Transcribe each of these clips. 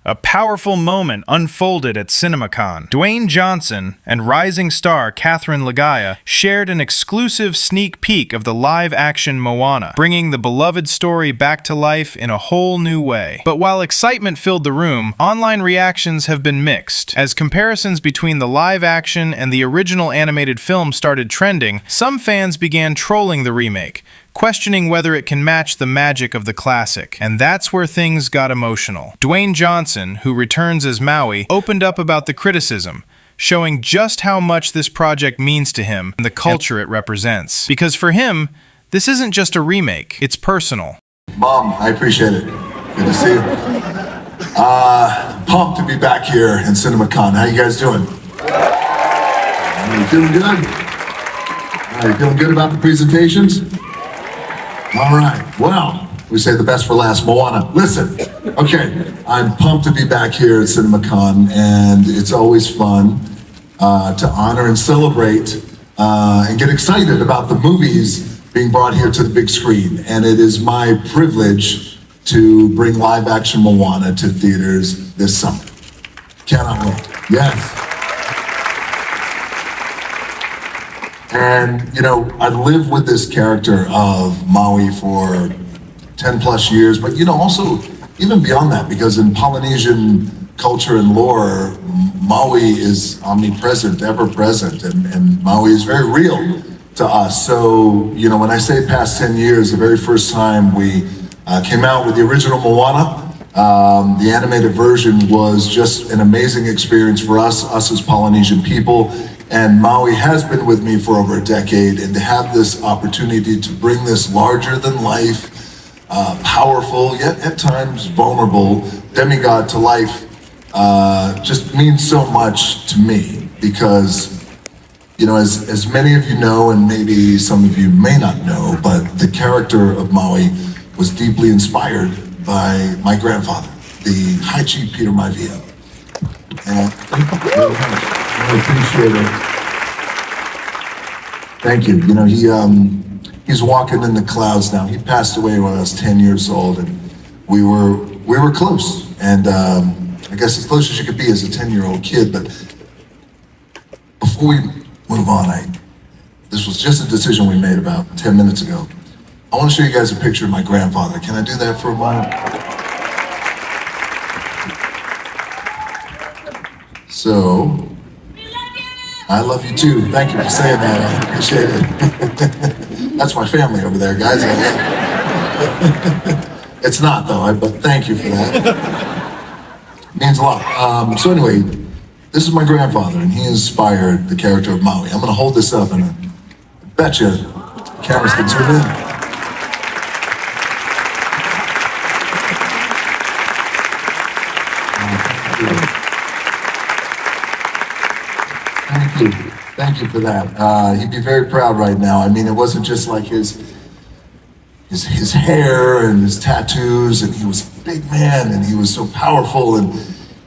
A powerful moment unfolded at CinemaCon. Dwayne Johnson and rising star Catherine Laga'aia shared an exclusive sneak peek of the live-action Moana, bringing the beloved story back to life in a whole new way. But while excitement filled the room, online reactions have been mixed. As comparisons between the live-action and the original animated film started trending, some fans began trolling the remake, questioning whether it can match the magic of the classic. And that's where things got emotional. Dwayne Johnson, who returns as Maui, opened up about the criticism, showing just how much this project means to him and the culture it represents. Because for him, this isn't just a remake, it's personal. Mom, I appreciate it. Good to see you. Pumped to be back here in CinemaCon. How you guys doing? You feeling good? You feeling good about the presentations? All right, well, we say the best for last, Moana. Listen, okay, I'm pumped to be back here at CinemaCon, and it's always fun to honor and celebrate and get excited about the movies being brought here to the big screen. And it is my privilege to bring live action Moana to theaters this summer. Cannot wait. Yes. And, you know, I lived with this character of Maui for 10 plus years, but, you know, also even beyond that, because in Polynesian culture and lore, Maui is omnipresent, ever present, and Maui is very real to us. So, you know, when I say past 10 years, the very first time we came out with the original Moana, the animated version was just an amazing experience for us as Polynesian people. And Maui has been with me for over a decade, and to have this opportunity to bring this larger than life, powerful, yet at times vulnerable demigod to life just means so much to me, because, you know, as many of you know, and maybe some of you may not know, but the character of Maui was deeply inspired by my grandfather, the High Chief Peter Maivia. And thank you very much. I appreciate it. Thank you. You know, he's walking in the clouds now. He passed away when I was 10 years old, and we were close. And I guess as close as you could be as a 10-year-old kid. But before we move on, this was just a decision we made about 10 minutes ago. I want to show you guys a picture of my grandfather. Can I do that for a moment? So, I love you too. Thank you for saying that. I appreciate it. That's my family over there, guys. It's not though, but thank you for that. It means a lot. So anyway, this is my grandfather, and he inspired the character of Maui. I'm gonna hold this up, and I bet you the cameras can zoom in. Thank you for that. He'd be very proud right now. I mean, it wasn't just like his hair and his tattoos, and he was a big man, and he was so powerful, and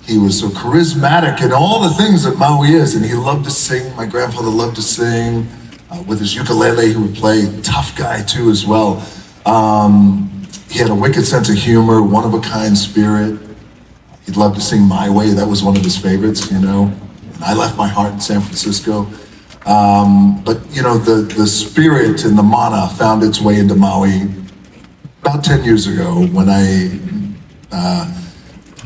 he was so charismatic, and all the things that Maui is. And he loved to sing. My grandfather loved to sing. With his ukulele, he would play. Tough guy too, as well. He had a wicked sense of humor, one-of-a-kind spirit. He'd love to sing My Way. That was one of his favorites, you know. And I Left My Heart in San Francisco. But you know, the spirit and the mana found its way into Maui about 10 years ago when I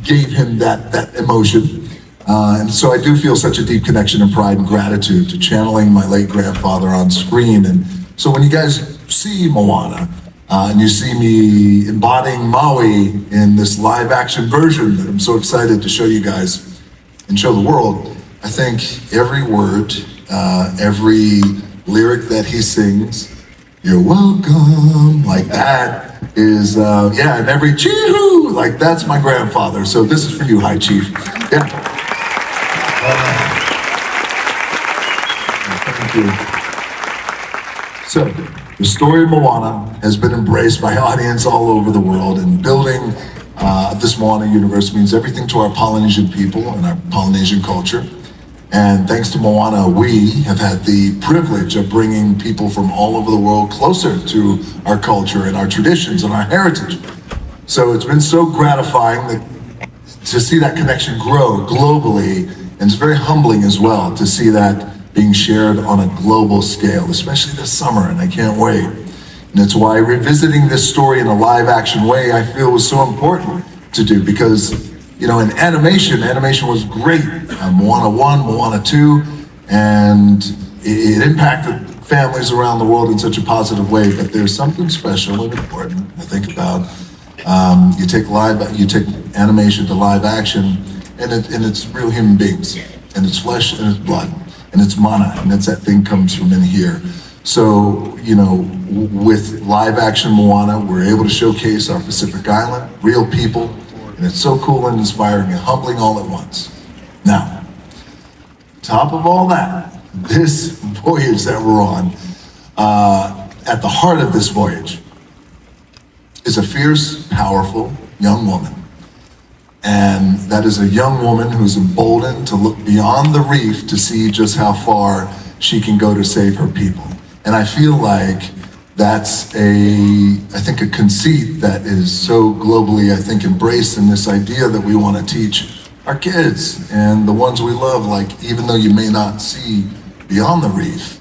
gave him that emotion. And so I do feel such a deep connection and pride and gratitude to channeling my late grandfather on screen. And so when you guys see Moana, and you see me embodying Maui in this live action version that I'm so excited to show you guys and show the world, I think every word, every lyric that he sings, "You're welcome," like that is, yeah, and every chee-hoo, like that's my grandfather. So this is for you, High Chief. Yeah. Thank you. So, the story of Moana has been embraced by audience all over the world, and building this Moana universe means everything to our Polynesian people and our Polynesian culture. And thanks to Moana, we have had the privilege of bringing people from all over the world closer to our culture and our traditions and our heritage. So it's been so gratifying that to see that connection grow globally, and it's very humbling as well to see that being shared on a global scale, especially this summer, and I can't wait. And it's why revisiting this story in a live action way, I feel was so important to do, because, you know, in animation was great. Moana 1, Moana 2, and it impacted families around the world in such a positive way, but there's something special and important to think about. You take animation to live action, and it's real human beings, and it's flesh and it's blood, and it's mana, and that's that thing comes from in here. So, you know, with live action Moana, we're able to showcase our Pacific Island, real people, and it's so cool and inspiring and humbling all at once. Now, top of all that, this voyage that we're on, at the heart of this voyage is a fierce, powerful young woman. And that is a young woman who's emboldened to look beyond the reef to see just how far she can go to save her people. And I feel like that's I think a conceit that is so globally, I think, embraced in this idea that we want to teach our kids and the ones we love, like, even though you may not see beyond the reef,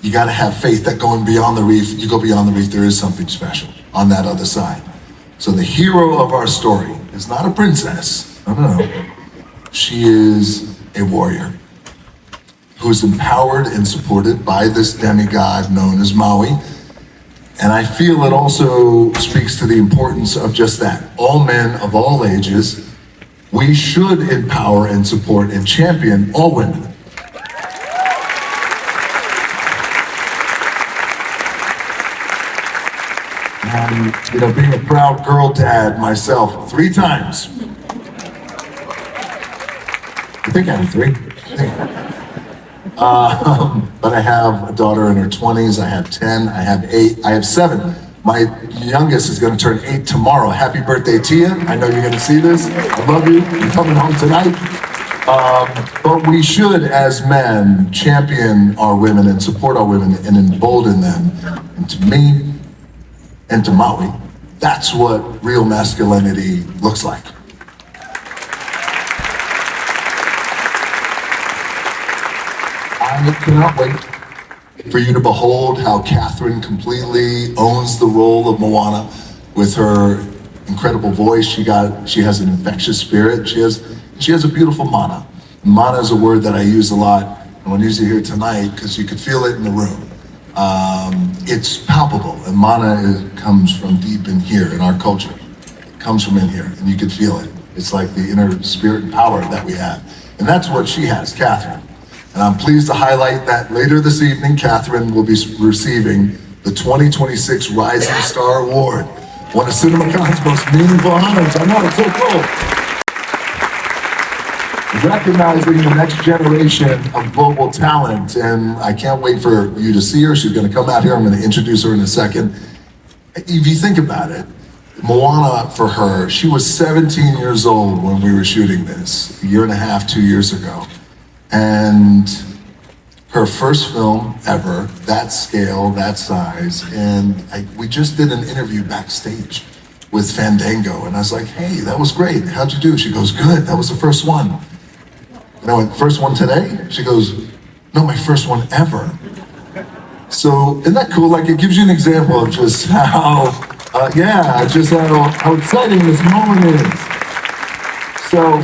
you got to have faith that going beyond the reef, you go beyond the reef, there is something special on that other side. So the hero of our story is not a princess, no. She is a warrior who's empowered and supported by this demigod known as Maui. And I feel it also speaks to the importance of just that. All men of all ages, we should empower and support and champion all women. You know, being a proud girl dad myself 3 times. I think I have 3. But I have a daughter in her 20s, I have 10, I have 8, I have 7. My youngest is going to turn 8 tomorrow. Happy birthday, Tia. I know you're going to see this. I love you. You're coming home tonight. But we should, as men, champion our women and support our women and embolden them. And to me, and to Maui, that's what real masculinity looks like. I cannot wait for you to behold how Catherine completely owns the role of Moana with her incredible voice. She has an infectious spirit. She has a beautiful mana. Mana is a word that I use a lot. I want to use it here tonight because you could feel it in the room. It's palpable, and mana comes from deep in here in our culture. It comes from in here, and you can feel it. It's like the inner spirit and power that we have. And that's what she has, Catherine. And I'm pleased to highlight that later this evening, Catherine will be receiving the 2026 Rising Star Award, one of CinemaCon's most meaningful honors. I know, it's so cool. Recognizing the next generation of global talent, and I can't wait for you to see her. She's going to come out here. I'm going to introduce her in a second. If you think about it, Moana, for her, she was 17 years old when we were shooting this, a year and a half, 2 years ago. And her first film ever, that scale, that size, and we just did an interview backstage with Fandango, and I was like, hey, that was great. How'd you do? She goes, good, that was the first one. And I went, first one today? She goes, no, my first one ever. So, isn't that cool? Like, it gives you an example of just how, how exciting this moment is. So,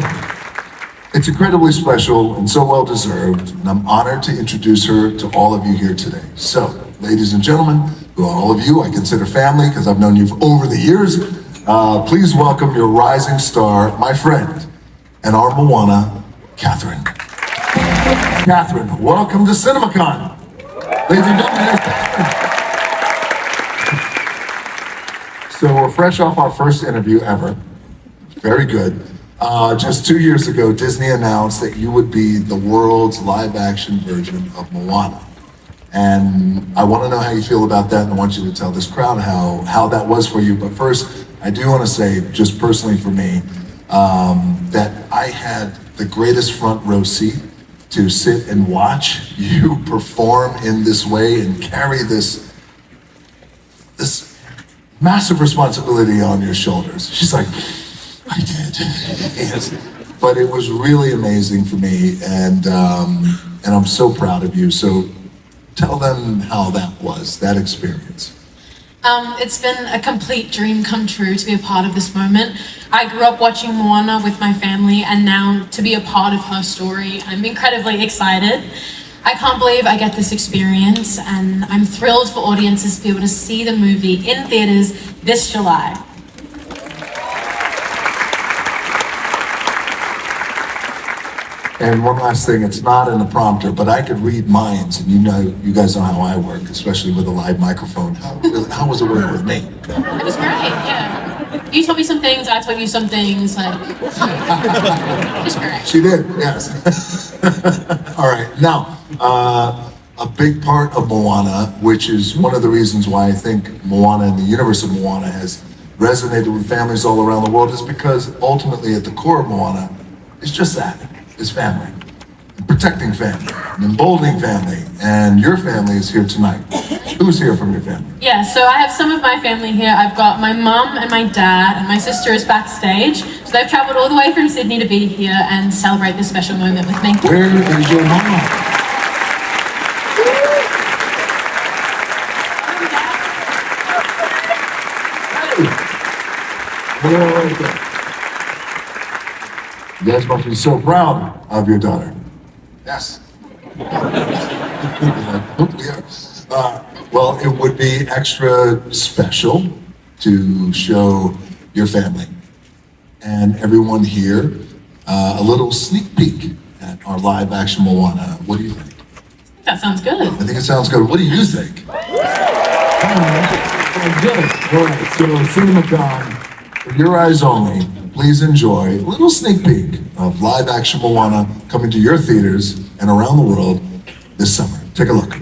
it's incredibly special and so well deserved, and I'm honored to introduce her to all of you here today. So, ladies and gentlemen, who are all of you I consider family because I've known you for over the years, please welcome your rising star, my friend, and our Moana, Catherine. Catherine, welcome to CinemaCon. Ladies and gentlemen, so we're fresh off our first interview ever. Very good. Just 2 years ago, Disney announced that you would be the world's live-action version of Moana. And I want to know how you feel about that, and I want you to tell this crowd how that was for you. But first, I do want to say, just personally for me, that I had the greatest front row seat to sit and watch you perform in this way and carry this massive responsibility on your shoulders. She's like, I did. Yes. But it was really amazing for me, and I'm so proud of you. So tell them how that was, that experience. It's been a complete dream come true to be a part of this moment. I grew up watching Moana with my family, and now to be a part of her story, I'm incredibly excited. I can't believe I get this experience, and I'm thrilled for audiences to be able to see the movie in theaters this July. And one last thing, it's not in the prompter, but I could read minds, and you guys know how I work, especially with a live microphone. How was it working with me? It was great, yeah. You taught me some things, I taught you some things, like, it was great. She did, yes. All right, now, a big part of Moana, which is one of the reasons why I think Moana and the universe of Moana has resonated with families all around the world, is because ultimately at the core of Moana, it's just that. Is family, and protecting family, and emboldening family, and your family is here tonight. Who's here from your family? Yeah, so I have some of my family here. I've got my mum and my dad, and my sister is backstage. So they've traveled all the way from Sydney to be here and celebrate this special moment with me. Where is your mom? Hey. You guys must be so proud of your daughter. Yes. Well, it would be extra special to show your family and everyone here a little sneak peek at our live action Moana. What do you think? That sounds good. I think it sounds good. What do you think? Good. All right, so CinemaCon, for your eyes only, please enjoy a little sneak peek of live action Moana coming to your theaters and around the world this summer. Take a look.